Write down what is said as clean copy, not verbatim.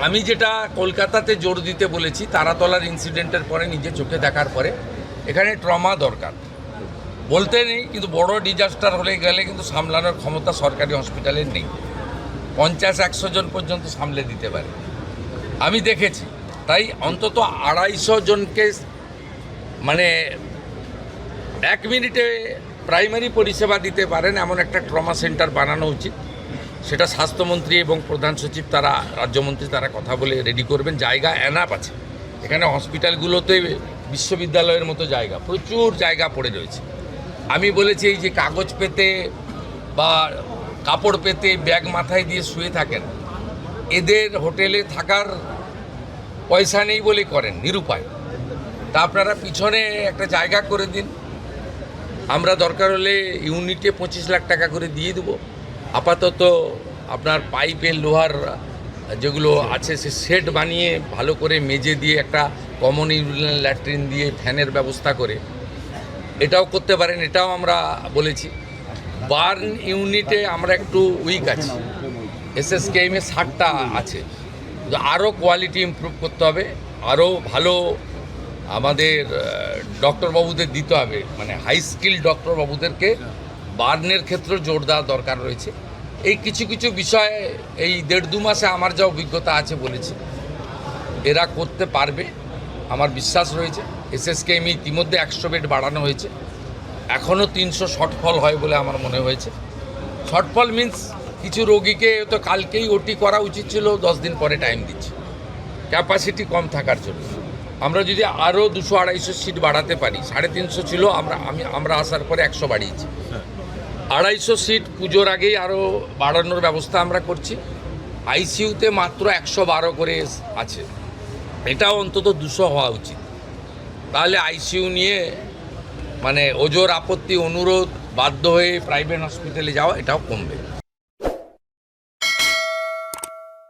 আমি যেটা কলকাতাতে জোর দিতে বলেছি, তারাতলার ইনসিডেন্টের পরে নিজে চোখে দেখার পরে এখানে ট্রমা দরকার। বলতে নেই, কিন্তু বড় ডিজাস্টার হলে গেলে কিন্তু সামলানোর ক্ষমতা সরকারি হসপিটালের নেই। 50-100 জন পর্যন্ত সামলে দিতে পারে, আমি দেখেছি। তাই অন্তত 250 জনকে মানে 1 মিনিটে প্রাইমারি পরিষেবা দিতে পারেন এমন একটা ট্রমা সেন্টার বানানো উচিত। সেটা স্বাস্থ্যমন্ত্রী এবং প্রধান সচিব তারা, রাজ্যমন্ত্রী তারা কথা বলে রেডি করবেন। জায়গা এনাফ আছে এখানে, হসপিটালগুলোতে বিশ্ববিদ্যালয়ের মতো জায়গা, প্রচুর জায়গা পড়ে রয়েছে। আমি বলেছি এই যে কাগজ পেতে বা কাপড় পেতে ব্যাগ মাথায় দিয়ে শুয়ে থাকেন, এদের হোটেলে থাকার পয়সা নেই বলে করেন, নিরুপায়। তা আপনারা পিছনে একটা জায়গা করে দিন, আমরা দরকার হলে ইউনিটে 25 লাখ টাকা করে দিয়ে দেবো। আপাতত আপনার পাইপের লোহার যেগুলো আছে সে সেট বানিয়ে ভালো করে মেজে দিয়ে একটা কমন ইউরিনাল ল্যাট্রিন দিয়ে ফ্যানের ব্যবস্থা করে এটাও করতে পারেন, এটাও আমরা বলেছি। বার্ন ইউনিটে আমরা একটু উইক আছি, এসএসকেএমে 60টা আছে, আরও কোয়ালিটি ইমপ্রুভ করতে হবে, আরও ভালো আমাদের ডক্টরবাবুদের দিতে হবে, মানে হাই স্কিল ডক্টরবাবুদেরকে বার্নের ক্ষেত্রে জোর দেওয়ার দরকার রয়েছে। এই কিছু কিছু বিষয়ে এই 1.5-2 মাসে আমার যা অভিজ্ঞতা আছে বলেছি, এরা করতে পারবে আমার বিশ্বাস রয়েছে। এসএসকেএম ইতিমধ্যে 100 বেড বাড়ানো হয়েছে, এখনও 300 শর্টফল হয় বলে আমার মনে হয়েছে। শর্টফল মিন্স কিছু রোগীকে তো কালকেই ওটি করা উচিত ছিল, 10 দিন পরে টাইম দিচ্ছে ক্যাপাসিটি কম থাকার জন্য। আমরা যদি আরও 200-250 সিট বাড়াতে পারি, 350 ছিল, আমরা আসার পরে 100 বাড়িয়েছি। 250 সিট পুজোর আগেই আরও বাড়ানোর ব্যবস্থা আমরা করছি। আইসিইউতে মাত্র 112 করে আছে, এটাও অন্তত 200 হওয়া উচিত। তাহলে আইসিইউ নিয়ে মানে ওজোর আপত্তি, অনুরোধ, বাধ্য হয়ে প্রাইভেট হসপিটালে যাওয়া, এটাও কমবে।